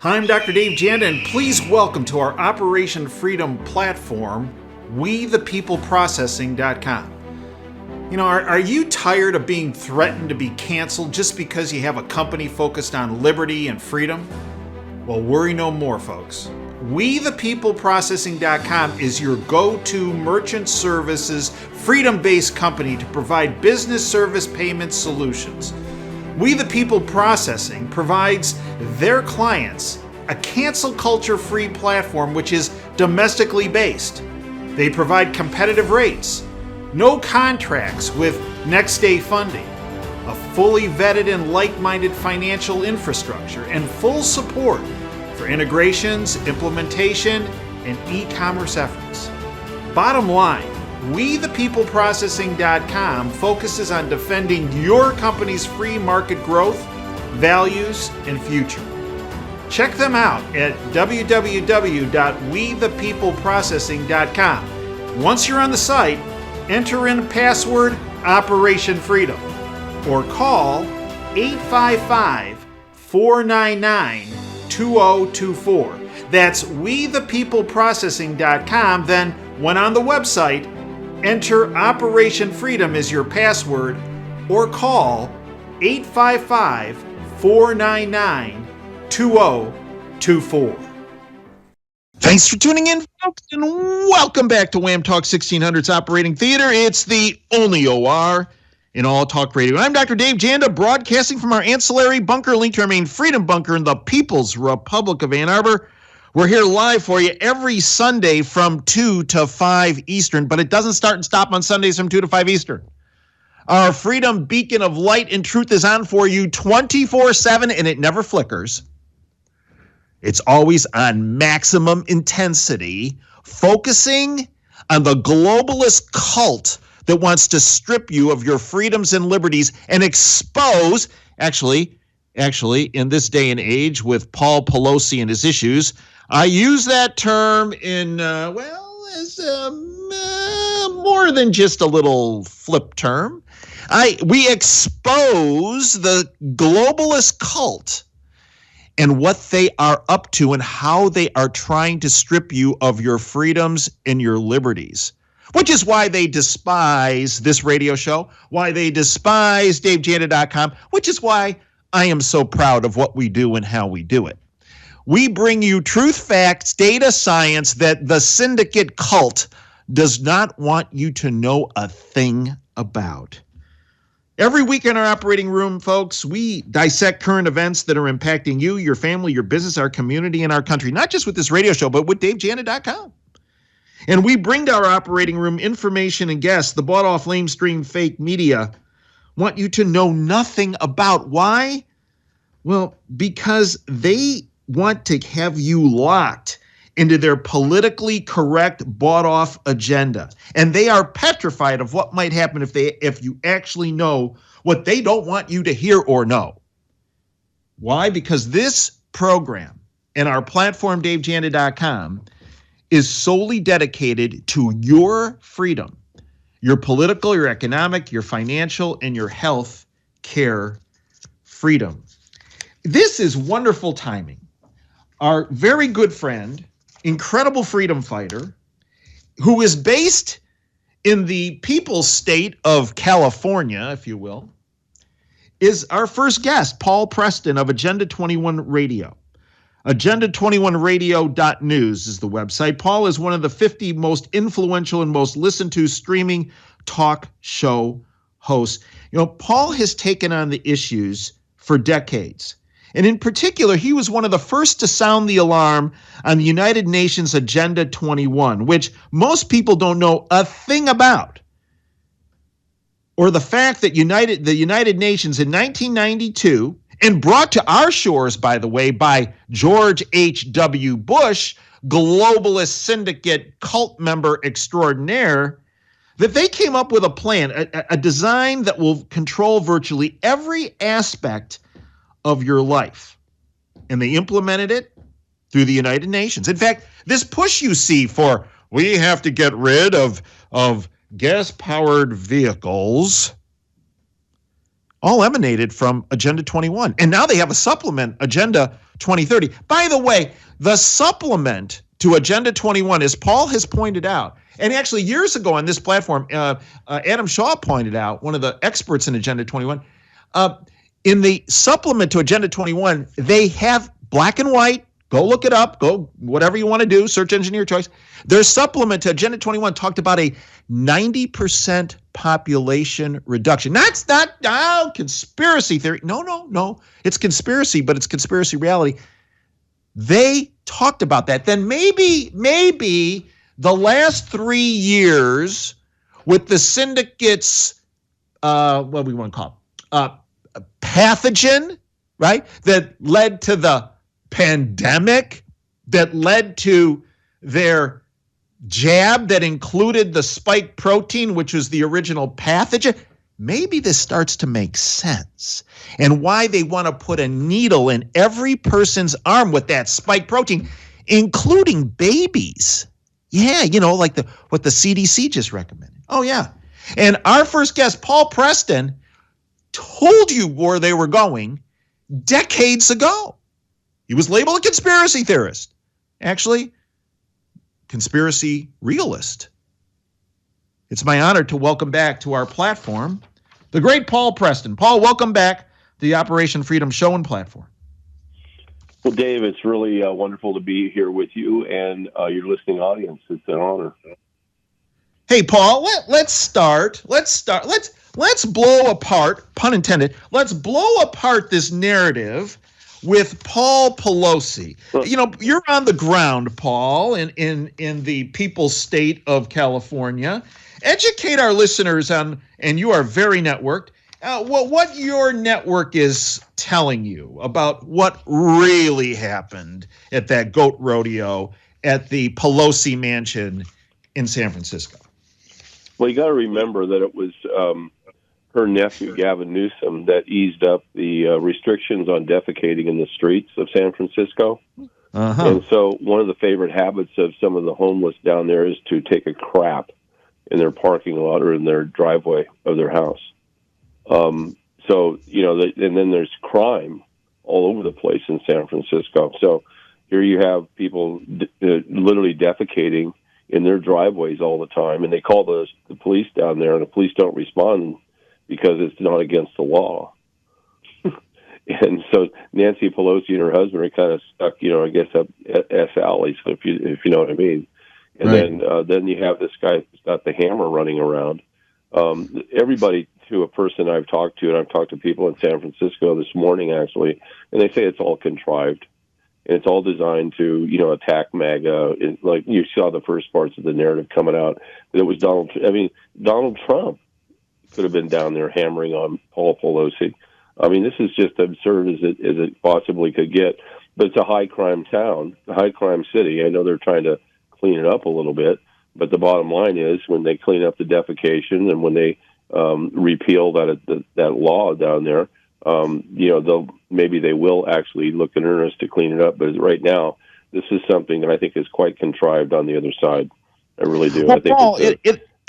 Hi, I'm Dr. Dave Janda, and please welcome to our Operation Freedom platform, WeThePeopleProcessing.com. You know, are you tired of being threatened to be canceled just because you have a company focused on liberty and freedom? Well, worry no more, folks. WeThePeopleProcessing.com is your go-to merchant services, freedom-based company to provide business service payment solutions. We the People Processing provides their clients a cancel culture-free platform which is domestically based. They provide competitive rates, no contracts with next-day funding, a fully vetted and like-minded financial infrastructure, and full support for integrations, implementation, and e-commerce efforts. Bottom line, WeThePeopleProcessing.com focuses on defending your company's free market growth, values, and future. Check them out at www.WeThePeopleProcessing.com. Once you're on the site, enter in password Operation Freedom or call 855-499-2024. That's WeThePeopleProcessing.com. Then, when on the website, enter Operation Freedom as your password or call 855-499-2024. Thanks for tuning in, folks, and welcome back to Wham Talk 1600's Operating Theater. It's the only OR in all talk radio. I'm Dr. Dave Janda, broadcasting from our ancillary bunker linked to our main freedom bunker in the People's Republic of Ann Arbor. We're here live for you every Sunday from 2 to 5 Eastern, but it doesn't start and stop on Sundays from 2 to 5 Eastern. Our freedom beacon of light and truth is on for you 24/7, and it never flickers. It's always on maximum intensity, focusing on the globalist cult that wants to strip you of your freedoms and liberties and expose, actually, in this day and age with Paul Pelosi and his issues, I use that term in, as more than just a little flip term. We expose the globalist cult and what they are up to and how they are trying to strip you of your freedoms and your liberties, which is why they despise this radio show, why they despise DaveJanda.com, which is why I am so proud of what we do and how we do it. We bring you truth, facts, data, science that the syndicate cult does not want you to know a thing about. Every week in our operating room, folks, we dissect current events that are impacting you, your family, your business, our community, and our country, not just with this radio show, but with DaveJanda.com. And we bring to our operating room information and guests the bought-off, lamestream, fake media want you to know nothing about. Why? Well, because they want to have you locked into their politically correct bought-off agenda. And they are petrified of what might happen if you actually know what they don't want you to hear or know. Why? Because this program and our platform, DaveJanda.com, is solely dedicated to your freedom, your political, your economic, your financial, and your health care freedom. This is wonderful timing. Our very good friend, incredible freedom fighter, who is based in the people's state of California, if you will, is our first guest, Paul Preston of Agenda 21 Radio. Agenda21radio.news is the website. Paul is one of the 50 most influential and most listened to streaming talk show hosts. You know, Paul has taken on the issues for decades. And in particular, he was one of the first to sound the alarm on the United Nations Agenda 21, which most people don't know a thing about. Or the fact that the United Nations in 1992, and brought to our shores, by the way, by George H.W. Bush, globalist syndicate cult member extraordinaire, that they came up with a plan, a design that will control virtually every aspect of your life. And they implemented it through the United Nations. In fact, this push you see for we have to get rid of gas-powered vehicles all emanated from Agenda 21. And now they have a supplement, Agenda 2030. By the way, the supplement to Agenda 21, as Paul has pointed out, and actually years ago on this platform, Adam Shaw pointed out, one of the experts in Agenda 21, in the supplement to Agenda 21, they have black and white. Go look it up. Go whatever you want to do, search engine your choice. Their supplement to Agenda 21 talked about a 90% population reduction. That's not conspiracy theory. No. It's conspiracy, but it's conspiracy reality. They talked about that. Then maybe the last 3 years with the syndicates, what do we want to call it? Pathogen, right? That led to the pandemic, that led to their jab that included the spike protein, which was the original pathogen. Maybe this starts to make sense, and why they want to put a needle in every person's arm with that spike protein, including babies. Yeah, like what the CDC just recommended. Oh, yeah. And our first guest, Paul Preston, told you where they were going decades ago. He was labeled a conspiracy theorist. Actually, conspiracy realist. It's my honor to welcome back to our platform the great Paul Preston. Paul, welcome back to the Operation Freedom Show and platform. Well, Dave, it's really wonderful to be here with you and your listening audience. It's an honor. Hey, Paul, let's start. Let's blow apart, pun intended, let's blow apart this narrative with Paul Pelosi. You're on the ground, Paul, in the people's state of California. Educate our listeners on, and you are very networked, what your network is telling you about what really happened at that goat rodeo at the Pelosi mansion in San Francisco. Well, you got to remember that it was her nephew, Gavin Newsom, that eased up the restrictions on defecating in the streets of San Francisco. Uh-huh. And so one of the favorite habits of some of the homeless down there is to take a crap in their parking lot or in their driveway of their house. And then there's crime all over the place in San Francisco. So here you have people literally defecating in their driveways all the time, and they call the police down there, and the police don't respond because it's not against the law. And so Nancy Pelosi and her husband are kind of stuck, I guess, up S alleys, if you know what I mean. And right. Then you have this guy who's got the hammer running around. Everybody, to a person I've talked to, and I've talked to people in San Francisco this morning, actually, and they say it's all contrived. And it's all designed to, attack MAGA. Like you saw the first parts of the narrative coming out. That it was Donald Trump could have been down there hammering on Paul Pelosi. This is just absurd as it possibly could get. But it's a high crime town, a high crime city. I know they're trying to clean it up a little bit, but the bottom line is when they clean up the defecation and when they repeal that law down there, maybe they will actually look in earnest to clean it up. But right now, this is something that I think is quite contrived on the other side. I really do. Well, I think Paul,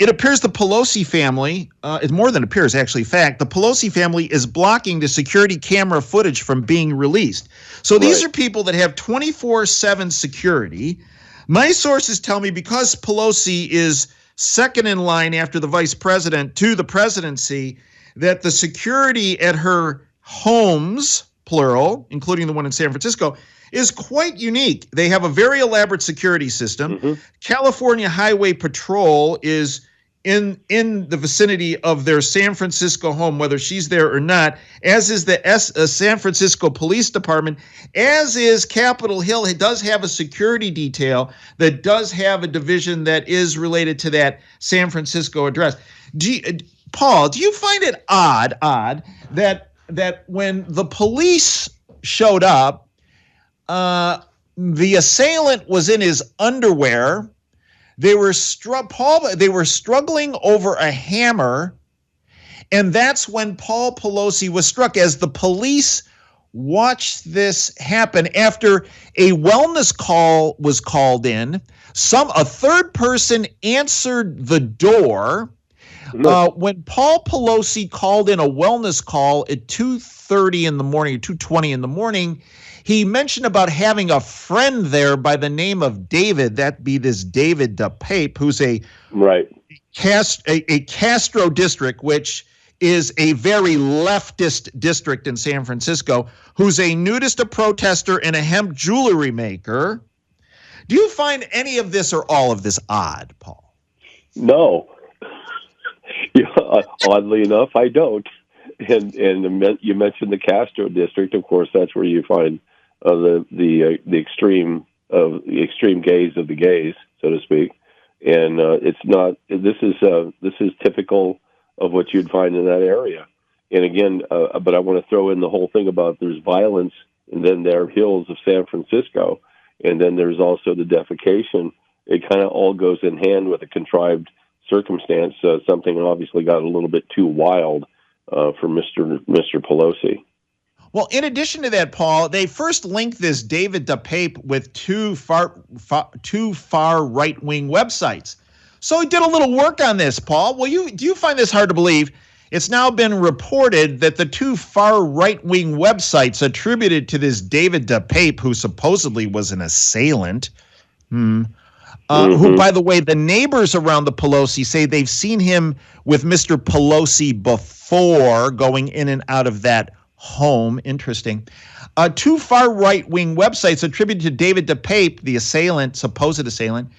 it appears the Pelosi family, it's more than appears, actually fact, the Pelosi family is blocking the security camera footage from being released. So these are people that have 24/7 security. My sources tell me because Pelosi is second in line after the vice president to the presidency, that the security at her homes, plural, including the one in San Francisco, is quite unique. They have a very elaborate security system. Mm-hmm. California Highway Patrol is in the vicinity of their San Francisco home, whether she's there or not, as is the San Francisco Police Department, as is Capitol Hill. It does have a security detail that does have a division that is related to that San Francisco address. Paul, do you find it odd that when the police showed up, the assailant was in his underwear? They were struggling over a hammer, and that's when Paul Pelosi was struck. As the police watched this happen, after a wellness call was called in, a third person answered the door. When Paul Pelosi called in a wellness call at 2:30 in the morning, or 2:20 in the morning, he mentioned about having a friend there by the name of David. That be this David DePape, who's a Castro district, which is a very leftist district in San Francisco, who's a nudist, a protester, and a hemp jewelry maker. Do you find any of this or all of this odd, Paul? No. Oddly enough, I don't. And you mentioned the Castro district. Of course, that's where you find the extreme gays of the gays, so to speak. And it's not. This is typical of what you'd find in that area. And again, but I want to throw in the whole thing about there's violence, and then there are hills of San Francisco, and then there's also the defecation. It kind of all goes in hand with a contrived circumstance. Something obviously got a little bit too wild for Mr. Pelosi. Well, in addition to that, Paul, they first linked this David DePape with two far right-wing websites. So he did a little work on this, Paul. Do you find this hard to believe? It's now been reported that the two far right-wing websites attributed to this David DePape, who supposedly was an assailant, who, by the way, the neighbors around the Pelosi say they've seen him with Mr. Pelosi before going in and out of that home. Interesting. Two far right-wing websites attributed to David DePape, the assailant, supposed assailant,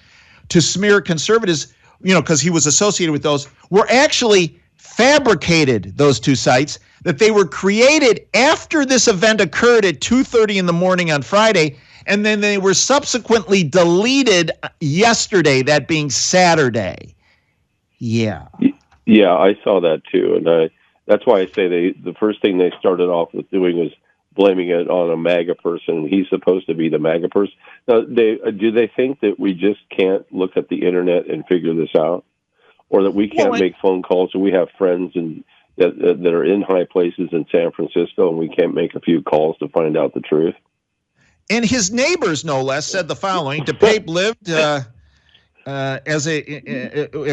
to smear conservatives, because he was associated with those, were actually fabricated, those two sites, that they were created after this event occurred at 2:30 in the morning on Friday, and then they were subsequently deleted yesterday, that being Saturday. Yeah. Yeah, I saw that too, and that's why I say the first thing they started off with doing was blaming it on a MAGA person. He's supposed to be the MAGA person. Now, do they think that we just can't look at the internet and figure this out, or that we can't make phone calls? And we have friends that are in high places in San Francisco, and we can't make a few calls to find out the truth. And his neighbors, no less, said the following: DePape lived and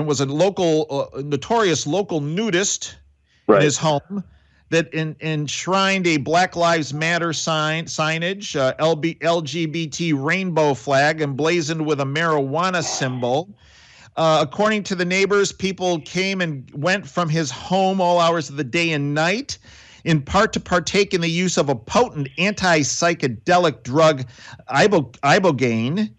was a local, notorious local nudist in his home that enshrined a Black Lives Matter signage, LGBT rainbow flag, emblazoned with a marijuana symbol. According to the neighbors, people came and went from his home all hours of the day and night, in part to partake in the use of a potent anti-psychedelic drug, ibogaine.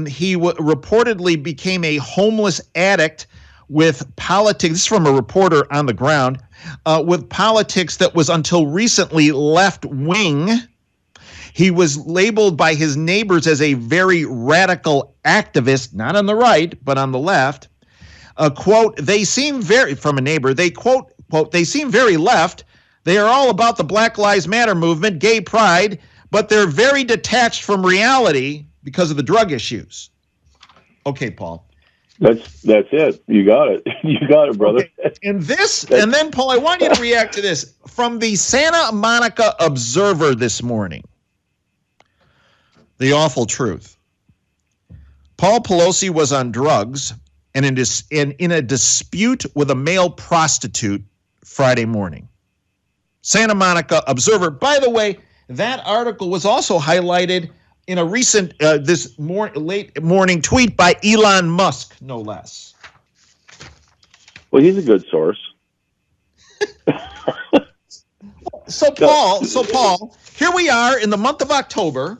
He reportedly became a homeless addict with politics. This is from a reporter on the ground. With politics that was until recently left-wing. He was labeled by his neighbors as a very radical activist, not on the right, but on the left. Quote, they seem very, from a neighbor, they quote, they seem very left. They are all about the Black Lives Matter movement, gay pride, but they're very detached from reality because of the drug issues. Okay, Paul. That's it. You got it. You got it, brother. Okay. And then, Paul, I want you to react to this. From the Santa Monica Observer this morning, the awful truth. Paul Pelosi was on drugs and in a dispute with a male prostitute Friday morning. Santa Monica Observer. By the way, that article was also highlighted in a recent late morning tweet by Elon Musk, no less. Well, he's a good source. So Paul, here we are in the month of October.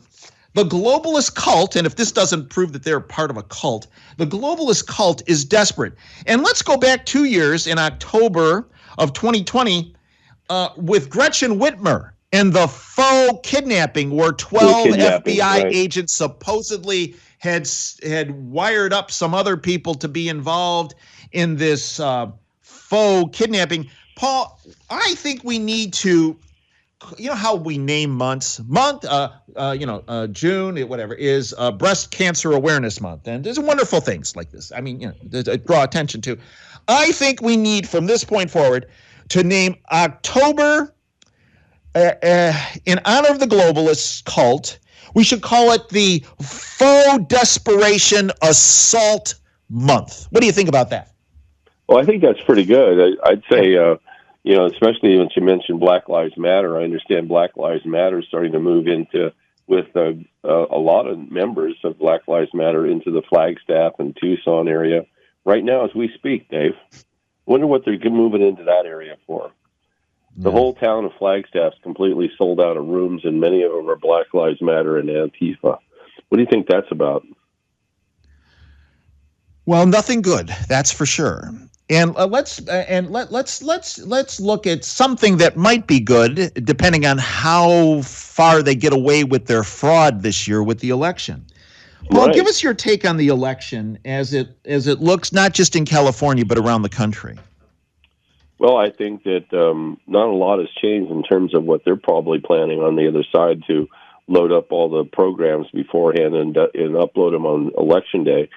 The globalist cult, and if this doesn't prove that they're part of a cult, the globalist cult is desperate. And let's go back 2 years in October of 2020 with Gretchen Whitmer and the faux kidnapping, where 12 FBI agents supposedly had wired up some other people to be involved in this faux kidnapping. Paul, I think we need to, you know how we name months? June, whatever, is Breast Cancer Awareness Month. And there's wonderful things like this. I mean, draw attention to. I think we need, from this point forward, to name October, in honor of the globalist cult, we should call it the Faux Desperation Assault Month. What do you think about that? Well, I think that's pretty good. I'd say especially when you mentioned Black Lives Matter. I understand Black Lives Matter is starting to move into with a lot of members of Black Lives Matter into the Flagstaff and Tucson area right now as we speak, Dave. Wonder what they're moving into that area for. The whole town of Flagstaff's completely sold out of rooms, and many of them are Black Lives Matter and Antifa. What do you think that's about? Well, nothing good, that's for sure. And let's look at something that might be good, depending on how far they get away with their fraud this year with the election. Well, Right. give us your take on the election as it looks, not just in California but around the country. Well, I think that not a lot has changed in terms of what they're probably planning on the other side to load up all the programs beforehand and upload them on Election Day.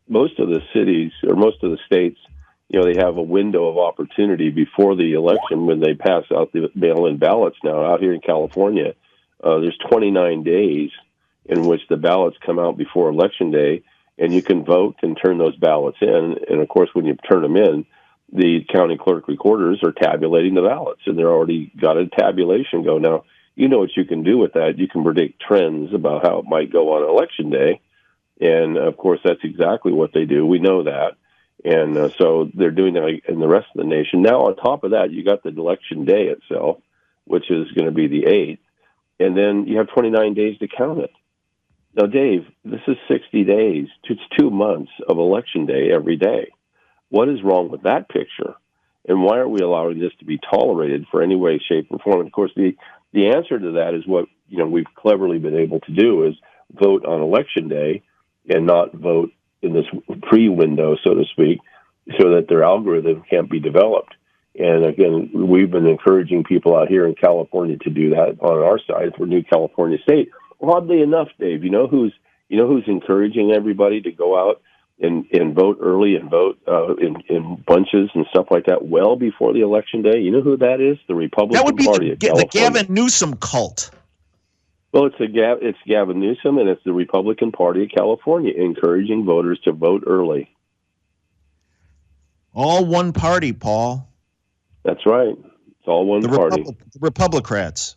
Most of the cities or most of the states, they have a window of opportunity before the election when they pass out the mail-in ballots. Now, out here in California, there's 29 days in which the ballots come out before Election Day, and you can vote and turn those ballots in. And, of course, when you turn them in, the county clerk recorders are tabulating the ballots, and they're already got a tabulation go. Now, you know what you can do with that. You can predict trends about how it might go on Election Day. And, of course, that's exactly what they do. We know that. And so they're doing that in the rest of the nation. Now, on top of that, you got the Election Day itself, which is going to be the 8th. And then you have 29 days to count it. Now, Dave, this is 60 days. It's 2 months of Election Day every day. What is wrong with that picture? And why are we allowing this to be tolerated for any way, shape, or form? And, of course, the answer to that is what we've cleverly been able to do is vote on Election Day and not vote in this pre-window, so to speak, so that their algorithm can't be developed. And again, we've been encouraging people out here in California to do that on our side for New California State. Oddly enough, Dave, you know who's encouraging everybody to go out and vote early and vote in bunches and stuff like that well before the Election Day? You know who that is? The Republican Party of California. The Gavin Newsom cult. Well, it's Gavin Newsom, and it's the Republican Party of California encouraging voters to vote early. All one party, Paul. That's right. It's all one party. The Republicrats.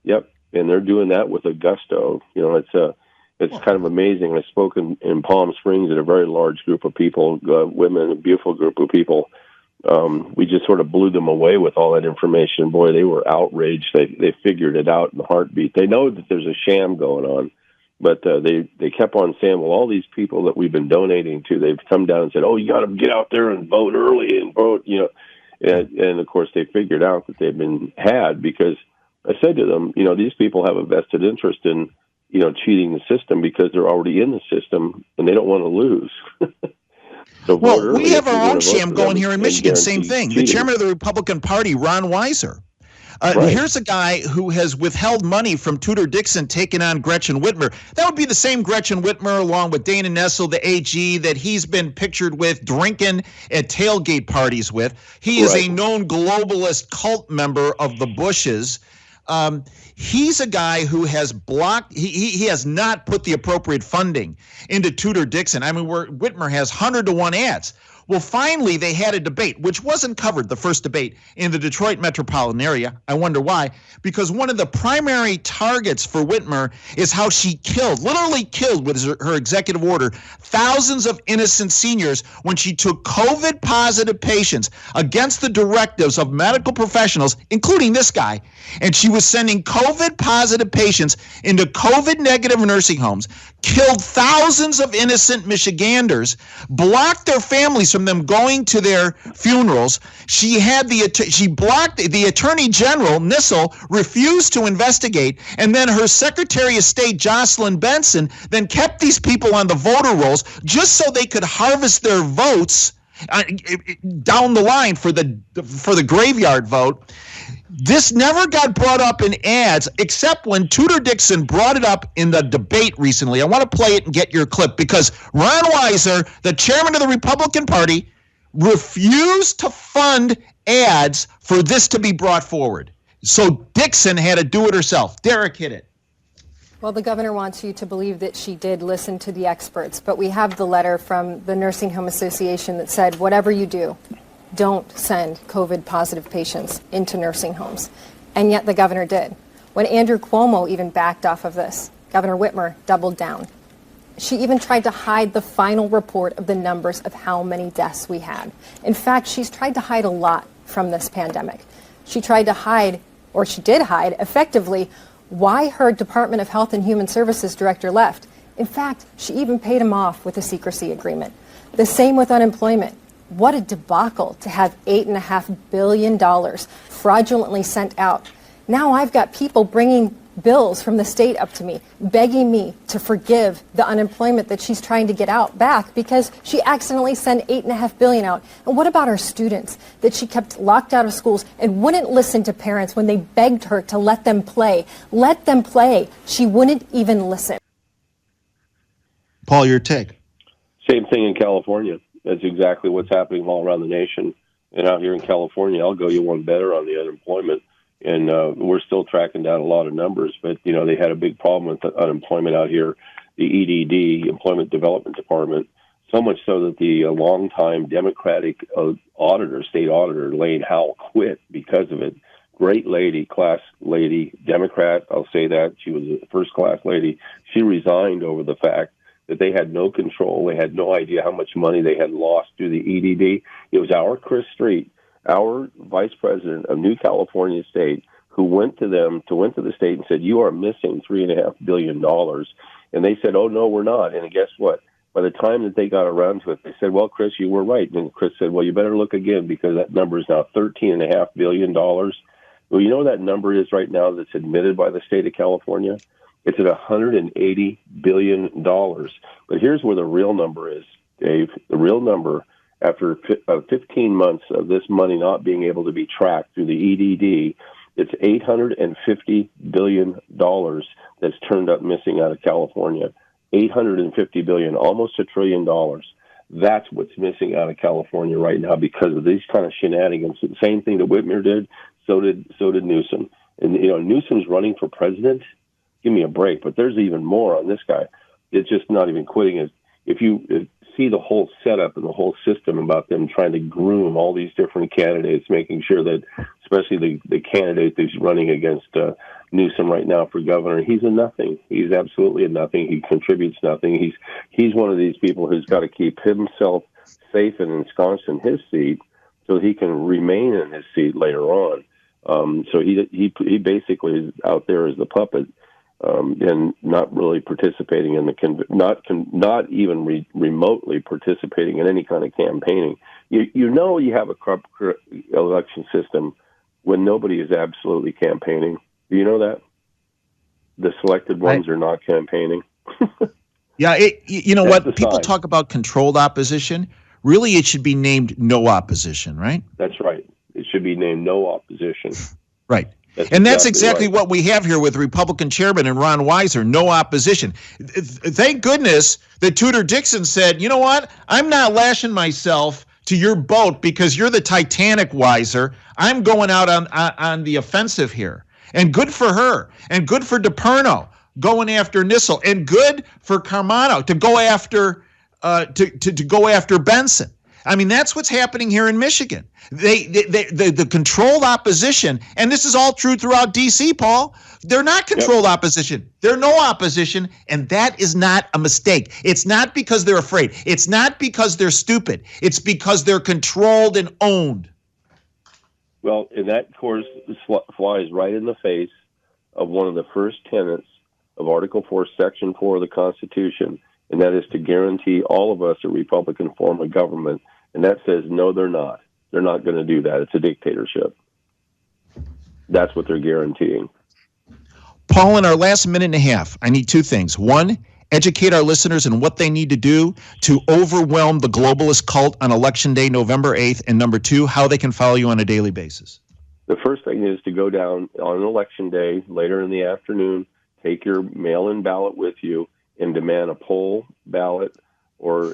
Yep, and they're doing that with a gusto. It's kind of amazing. I spoke in Palm Springs at a very large group of people, women, a beautiful group of people. We just sort of blew them away with all that information. Boy, they were outraged. They figured it out in a heartbeat. They know that there's a sham going on, but they kept on saying, well, all these people that we've been donating to, they've come down and said, oh, you got to get out there and vote early and vote, And, of course, they figured out that they've been had because I said to them, these people have a vested interest in, cheating the system because they're already in the system and they don't want to lose. So well, we have our own sham going here in Michigan. Same thing. The chairman of the Republican Party, Ron Weiser. Right. Here's a guy who has withheld money from Tudor Dixon taking on Gretchen Whitmer. That would be the same Gretchen Whitmer along with Dana Nessel, the AG, that he's been pictured with drinking at tailgate parties with. He is a known globalist cult member of the Bushes. He's a guy who has blocked, he has not put the appropriate funding into Tudor Dixon. I mean, where Whitmer has 100-to-1 ads. Well, finally, they had a debate, which wasn't covered, the first debate, in the Detroit metropolitan area. I wonder why. Because one of the primary targets for Whitmer is how she literally killed with her executive order, thousands of innocent seniors when she took COVID-positive patients against the directives of medical professionals, including this guy. And she was sending COVID-positive patients into COVID-negative nursing homes, killed thousands of innocent Michiganders, blocked their families from them going to their funerals. She blocked the Attorney General, Nissel, refused to investigate, and then her Secretary of State, Jocelyn Benson, then kept these people on the voter rolls just so they could harvest their votes down the line for the graveyard vote. This never got brought up in ads except when Tudor Dixon brought it up in the debate recently. I want to play it and get your clip because Ron Weiser, the chairman of the Republican Party, refused to fund ads for this to be brought forward. So Dixon had to do it herself. Derek, hit it. Well, the governor wants you to believe that she did listen to the experts, but we have the letter from the Nursing Home Association that said, whatever you do, don't send COVID-positive patients into nursing homes. And yet the governor did. When Andrew Cuomo even backed off of this, Governor Whitmer doubled down. She even tried to hide the final report of the numbers of how many deaths we had. In fact, she's tried to hide a lot from this pandemic. She tried to hide, or she did hide, effectively, why her Department of Health and Human Services director left. In fact, she even paid him off with a secrecy agreement. The same with unemployment. What a debacle to have $8.5 billion fraudulently sent out. Now I've got people bringing bills from the state up to me, begging me to forgive the unemployment that she's trying to get out back because she accidentally sent $8.5 billion out. And what about our students that she kept locked out of schools and wouldn't listen to parents when they begged her to let them play? Let them play. She wouldn't even listen. Paul, your take. Same thing in California. That's exactly what's happening all around the nation. And out here in California, I'll go you one better on the unemployment. And we're still tracking down a lot of numbers, but, you know, they had a big problem with the unemployment out here, the EDD, Employment Development Department, so much so that the longtime Democratic auditor, state auditor, Lane Howell, quit because of it. Great lady, class lady, Democrat, I'll say that. She was a first-class lady. She resigned over the fact that they had no control. They had no idea how much money they had lost through the EDD. It was our Chris Street, our vice president of New California State, who went to the state and said, you are missing $3.5 billion. And they said, oh, no, we're not. And guess what? By the time that they got around to it, they said, well, Chris, you were right. And Chris said, well, you better look again because that number is now $13.5 billion. Well, you know what that number is right now that's admitted by the state of California? It's at $180 billion. But here's where the real number is, Dave. The real number, after 15 months of this money not being able to be tracked through the EDD, it's $850 billion that's turned up missing out of California. $850 billion, almost $1 trillion. That's what's missing out of California right now because of these kind of shenanigans. The same thing that Whitmer did, so did Newsom. And, you know, Newsom's running for president. Give me a break. But there's even more on this guy. It's just not even quitting. If you see the whole setup and the whole system about them trying to groom all these different candidates, making sure that, especially the candidate that's running against Newsom right now for governor, he's a nothing. He's absolutely a nothing. He contributes nothing. He's one of these people who's got to keep himself safe and ensconced in his seat so he can remain in his seat later on. So he basically is out there as the puppet. And not really participating in not even remotely participating in any kind of campaigning. You know you have a corrupt election system when nobody is absolutely campaigning. Do you know that? The selected ones are not campaigning. Yeah, you know what? People talk about controlled opposition. Really, it should be named no opposition, right? That's right. It should be named no opposition. Right. That's exactly right. What we have here with Republican Chairman and Ron Weiser, no opposition. Thank goodness that Tudor Dixon said, you know what, I'm not lashing myself to your boat because you're the Titanic, Weiser. I'm going out on the offensive here. And good for her, and good for DePerno going after Nissel, and good for Carmano to go after to go after Benson. I mean, that's what's happening here in Michigan. The controlled opposition, and this is all true throughout D.C., Paul, they're not controlled opposition. They're no opposition, and that is not a mistake. It's not because they're afraid. It's not because they're stupid. It's because they're controlled and owned. Well, and that, of course, flies right in the face of one of the first tenets of Article 4, Section 4 of the Constitution, and that is to guarantee all of us a Republican form of government. And that says, no, they're not. They're not going to do that. It's a dictatorship. That's what they're guaranteeing. Paul, in our last minute and a half, I need two things. One, educate our listeners in what they need to do to overwhelm the globalist cult on Election Day, November 8th. And number two, how they can follow you on a daily basis. The first thing is to go down on Election Day, later in the afternoon, take your mail-in ballot with you, and demand a poll ballot or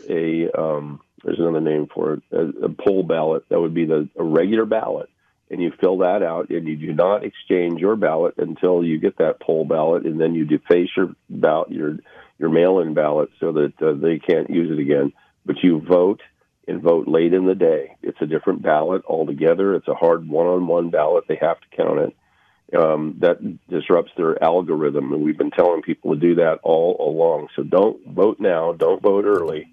there's another name for it, a poll ballot. That would be a regular ballot. And you fill that out, and you do not exchange your ballot until you get that poll ballot, and then you deface your ballot, your mail-in ballot, so that they can't use it again. But you vote and vote late in the day. It's a different ballot altogether. It's a hard one-on-one ballot. They have to count it. That disrupts their algorithm, and we've been telling people to do that all along. So don't vote now. Don't vote early.